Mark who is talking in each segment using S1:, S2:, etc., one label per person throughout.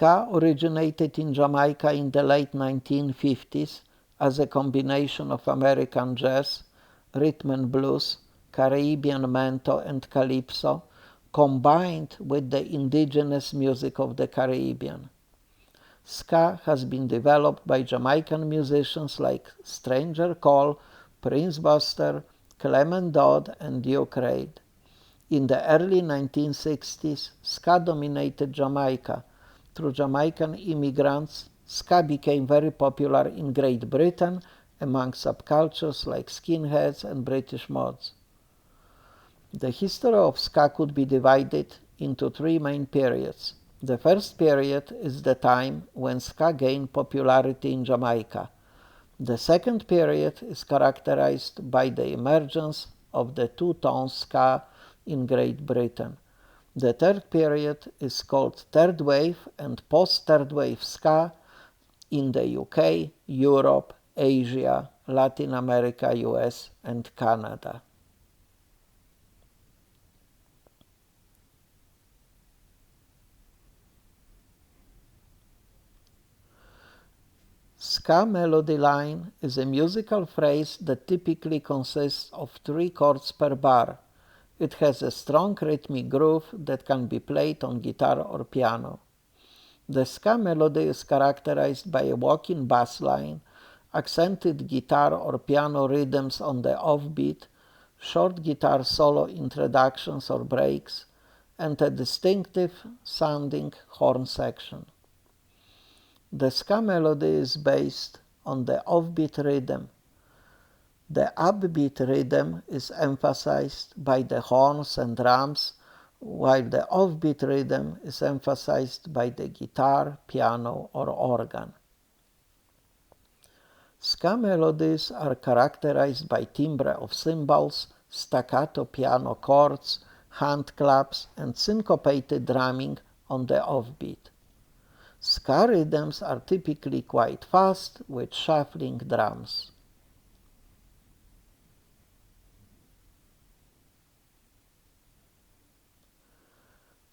S1: Ska originated in Jamaica in the late 1950s as a combination of American jazz, rhythm and blues, Caribbean mento and calypso, combined with the indigenous music of the Caribbean. Ska has been developed by Jamaican musicians like Stranger Cole, Prince Buster, Clement Dodd, and Duke Reid. In the early 1960s, ska dominated Jamaica. Through Jamaican immigrants, ska became very popular in Great Britain among subcultures like skinheads and British mods. The history of ska could be divided into three main periods. The first period is the time when ska gained popularity in Jamaica. The second period is characterized by the emergence of the two-tone ska in Great Britain. The third period is called third wave and post-third wave ska in the UK, Europe, Asia, Latin America, US, and Canada. Ska melody line is a musical phrase that typically consists of 3 chords per bar. It has a strong rhythmic groove that can be played on guitar or piano. The ska melody is characterized by a walking bass line, accented guitar or piano rhythms on the offbeat, short guitar solo introductions or breaks, and a distinctive sounding horn section. The ska melody is based on the offbeat rhythm. The upbeat rhythm is emphasized by the horns and drums, while the offbeat rhythm is emphasized by the guitar, piano, or organ. Ska melodies are characterized by timbre of cymbals, staccato piano chords, handclaps, and syncopated drumming on the offbeat. Ska rhythms are typically quite fast with shuffling drums.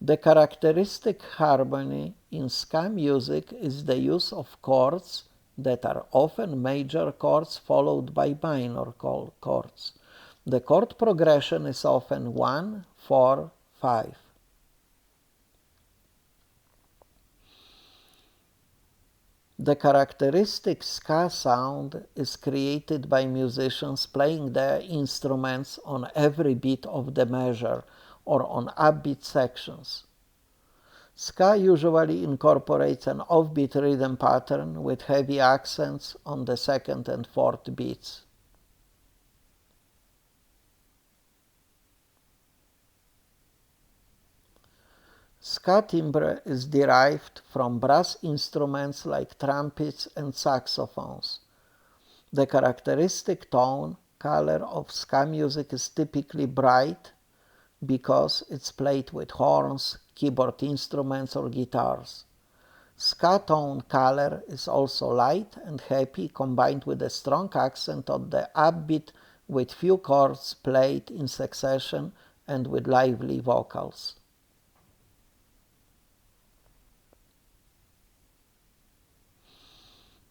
S1: The characteristic harmony in ska music is the use of chords that are often major chords followed by minor chords. The chord progression is often 1, 4, 5. The characteristic ska sound is created by musicians playing their instruments on every beat of the measure or on upbeat sections. Ska usually incorporates an offbeat rhythm pattern with heavy accents on the second and fourth beats. Ska timbre is derived from brass instruments like trumpets and saxophones. The characteristic tone color of ska music is typically bright because it's played with horns, keyboard instruments, or guitars. Ska tone color is also light and happy, combined with a strong accent on the upbeat with few chords played in succession and with lively vocals.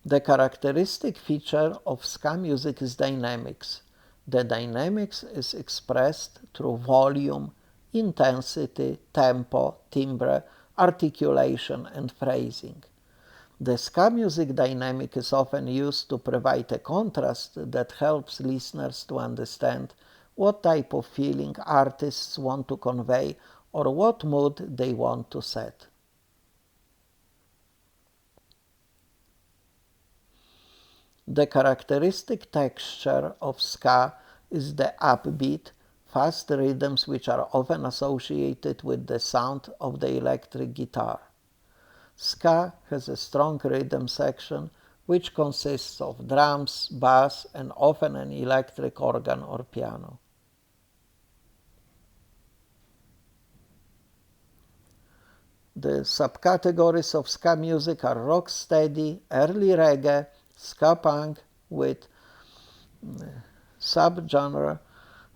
S1: The characteristic feature of ska music is dynamics. The dynamics is expressed through volume, intensity, tempo, timbre, articulation, and phrasing. The ska music dynamic is often used to provide a contrast that helps listeners to understand what type of feeling artists want to convey or what mood they want to set. The characteristic texture of ska is the upbeat, fast rhythms which are often associated with the sound of the electric guitar. Ska has a strong rhythm section which consists of drums, bass, and often an electric organ or piano. The subcategories of ska music are rocksteady, early reggae, ska punk with subgenre,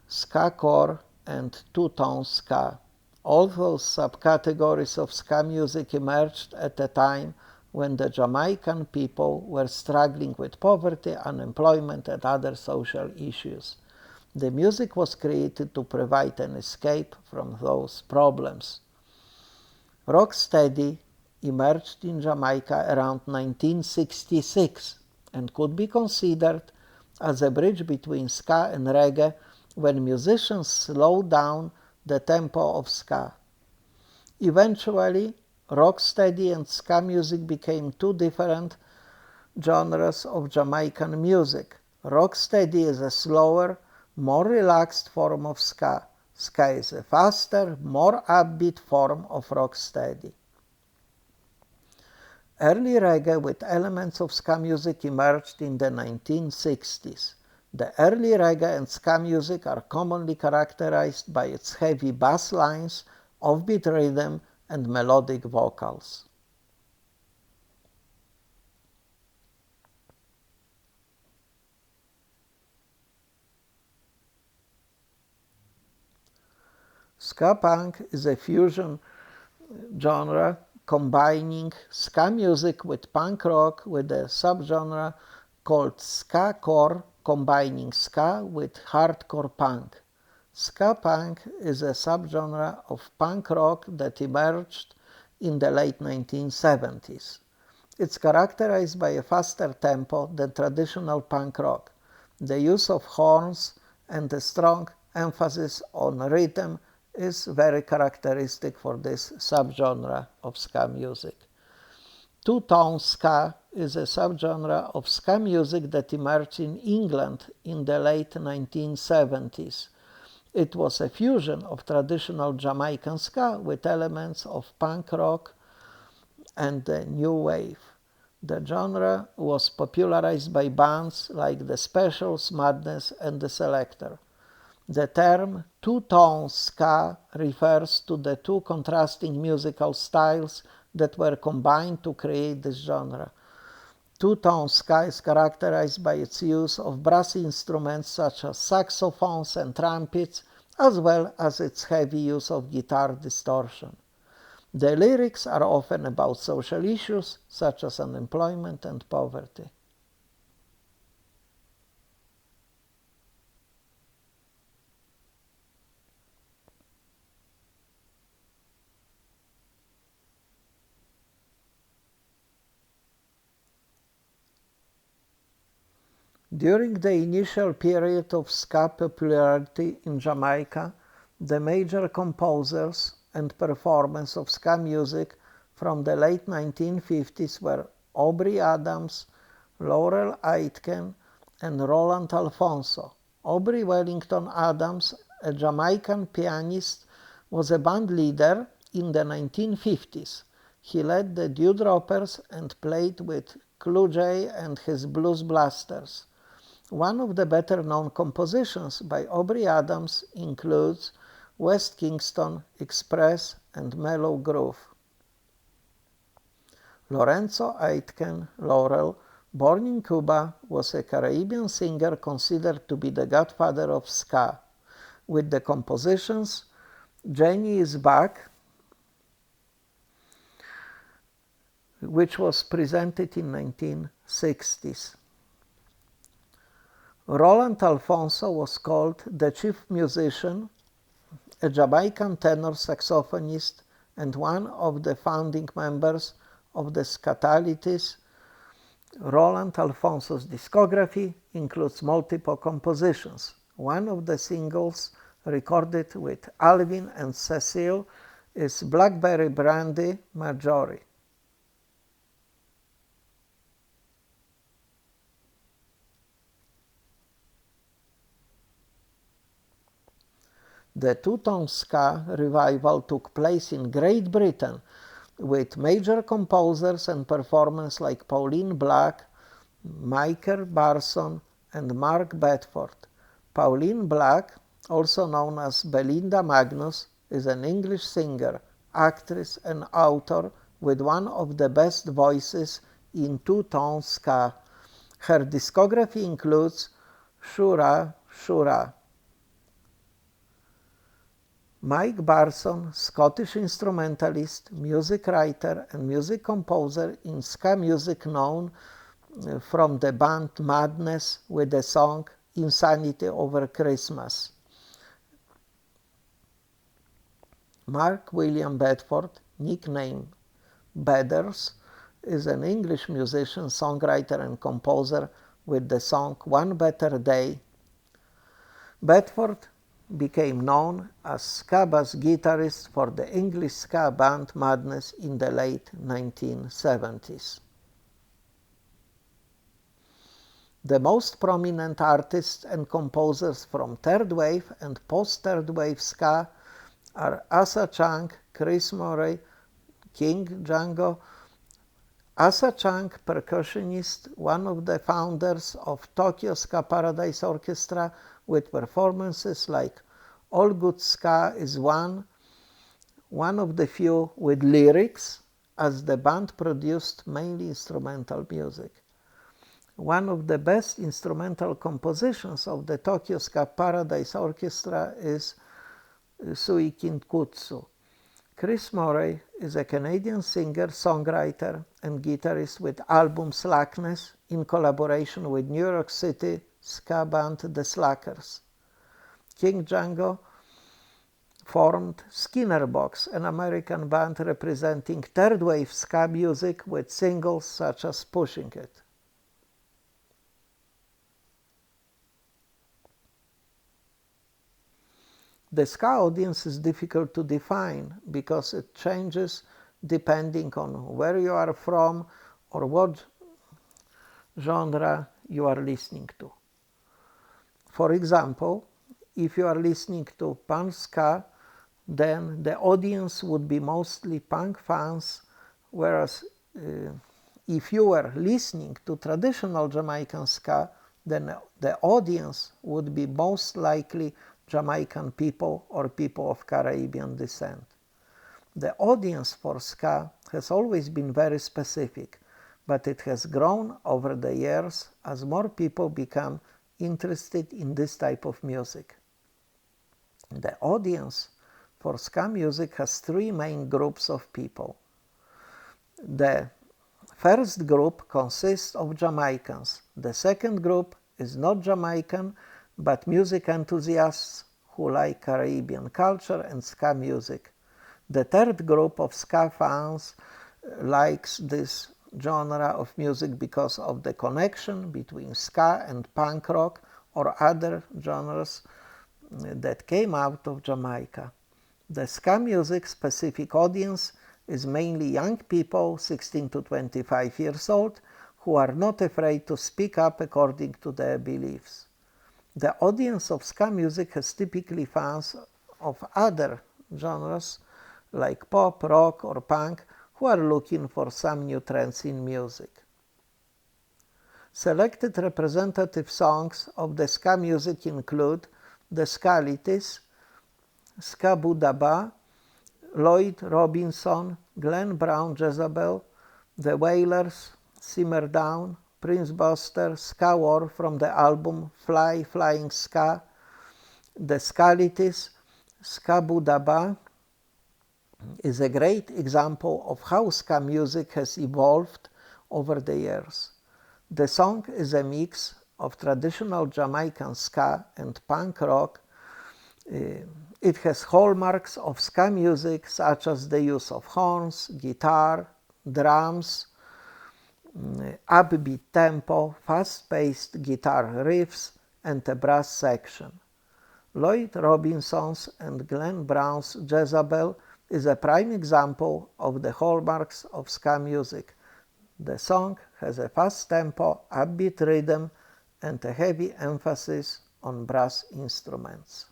S1: ska core, and two-tone ska. All those subcategories of ska music emerged at a time when the Jamaican people were struggling with poverty, unemployment, and other social issues. The music was created to provide an escape from those problems. Rocksteady emerged in Jamaica around 1966 and could be considered as a bridge between ska and reggae when musicians slowed down the tempo of ska. Eventually, rocksteady and ska music became two different genres of Jamaican music. Rocksteady is a slower, more relaxed form of ska. Ska is a faster, more upbeat form of rocksteady. Early reggae with elements of ska music emerged in the 1960s. The early reggae and ska music are commonly characterized by its heavy bass lines, offbeat rhythm, and melodic vocals. Ska punk is a fusion genre combining ska music with punk rock with a subgenre called ska core, combining ska with hardcore punk. Ska punk is a subgenre of punk rock that emerged in the late 1970s. It's characterized by a faster tempo than traditional punk rock, the use of horns, and a strong emphasis on rhythm is very characteristic for this subgenre of ska music. Two-tone ska is a subgenre of ska music that emerged in England in the late 1970s. It was a fusion of traditional Jamaican ska with elements of punk rock and the new wave. The genre was popularized by bands like The Specials, Madness, and The Selector. The term two-tone ska refers to the two contrasting musical styles that were combined to create this genre. Two-tone ska is characterized by its use of brass instruments such as saxophones and trumpets, as well as its heavy use of guitar distortion. The lyrics are often about social issues such as unemployment and poverty. During the initial period of ska popularity in Jamaica, the major composers and performers of ska music from the late 1950s were Aubrey Adams, Laurel Aitken, and Roland Alfonso. Aubrey Wellington Adams, a Jamaican pianist, was a band leader in the 1950s. He led the Dewdroppers and played with Clue J and his Blues Blasters. One of the better-known compositions by Aubrey Adams includes West Kingston, Express, and Mellow Groove. Lorenzo Aitken, Laurel, born in Cuba, was a Caribbean singer considered to be the godfather of ska, with the compositions Jenny is Back, which was presented in 1960s. Roland Alfonso was called the chief musician, a Jamaican tenor saxophonist, and one of the founding members of the Skatalities. Roland Alfonso's discography includes multiple compositions. One of the singles recorded with Alvin and Cecile is Blackberry Brandy Marjorie. The two-tone ska revival took place in Great Britain with major composers and performers like Pauline Black, Michael Barson, and Mark Bedford. Pauline Black, also known as Belinda Magnus, is an English singer, actress, and author with one of the best voices in two-tone ska. Her discography includes Shura Shura. Mike Barson, Scottish instrumentalist, music writer and music composer in ska music, known from the band Madness with the song Insanity Over Christmas. Mark William Bedford, nicknamed Bedders, is an English musician, songwriter and composer with the song One Better Day. Bedford became known as ska bass guitarist for the English ska band Madness in the late 1970s. The most prominent artists and composers from third wave and post-third wave ska are Asa Chang, Chris Murray, King Django. Asa Chang, percussionist, one of the founders of Tokyo Ska Paradise Orchestra, with performances like All Good Ska is one of the few with lyrics, as the band produced mainly instrumental music. One of the best instrumental compositions of the Tokyo Ska Paradise Orchestra is Sui Kinkutsu. Chris Murray is a Canadian singer, songwriter and guitarist with album Slackness in collaboration with New York City ska band The Slackers. King Django formed Skinner Box, an American band representing third wave ska music with singles such as Pushing It. The ska audience is difficult to define because it changes depending on where you are from or what genre you are listening to. For example, if you are listening to punk ska, then the audience would be mostly punk fans, whereas if you were listening to traditional Jamaican ska, then the audience would be most likely Jamaican people or people of Caribbean descent. The audience for ska has always been very specific, but it has grown over the years as more people become interested in this type of music. The audience for ska music has three main groups of people. The first group consists of Jamaicans. The second group is not Jamaican, but music enthusiasts who like Caribbean culture and ska music. The third group of ska fans likes this genre of music because of the connection between ska and punk rock or other genres that came out of Jamaica. The ska music specific audience is mainly young people 16 to 25 years old who are not afraid to speak up according to their beliefs. The audience of ska music has typically fans of other genres like pop, rock or punk who are looking for some new trends in music. Selected representative songs of the ska music include the Scalities, Ska Budaba, Lloyd Robinson, Glenn Brown Jezebel, the Wailers, Simmer Down, Prince Buster, Ska War from the album Fly Flying Ska, the Scalities. Ska Budaba is a great example of how ska music has evolved over the years. The song is a mix of traditional Jamaican ska and punk rock. It has hallmarks of ska music such as the use of horns, guitar, drums, upbeat tempo, fast-paced guitar riffs, and a brass section. Lloyd Robinson's and Glenn Brown's Jezebel is a prime example of the hallmarks of ska music. The song has a fast tempo, upbeat rhythm, and a heavy emphasis on brass instruments.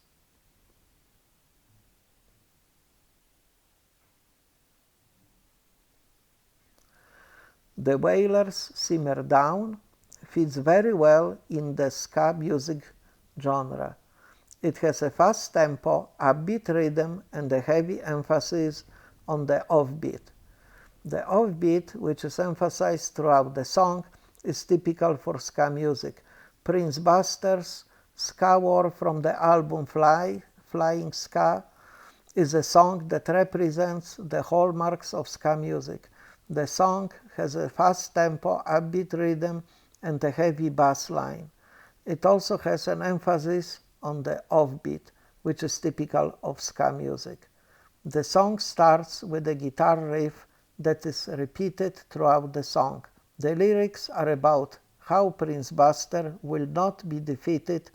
S1: The Wailers' Simmer Down fits very well in the ska music genre. It has a fast tempo, upbeat rhythm, and a heavy emphasis on the offbeat. The offbeat, which is emphasized throughout the song, is typical for ska music. Prince Buster's Ska War from the album Flying Ska is a song that represents the hallmarks of ska music. The song has a fast tempo, upbeat rhythm, and a heavy bass line. It also has an emphasis on the offbeat, which is typical of ska music. The song starts with a guitar riff that is repeated throughout the song. The lyrics are about how Prince Buster will not be defeated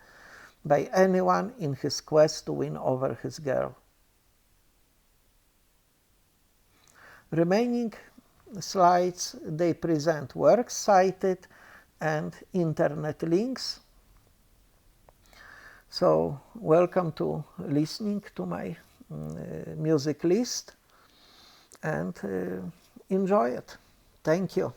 S1: by anyone in his quest to win over his girl. Remaining slides, they present works cited and internet links. So welcome to listening to my music list and enjoy it. Thank you.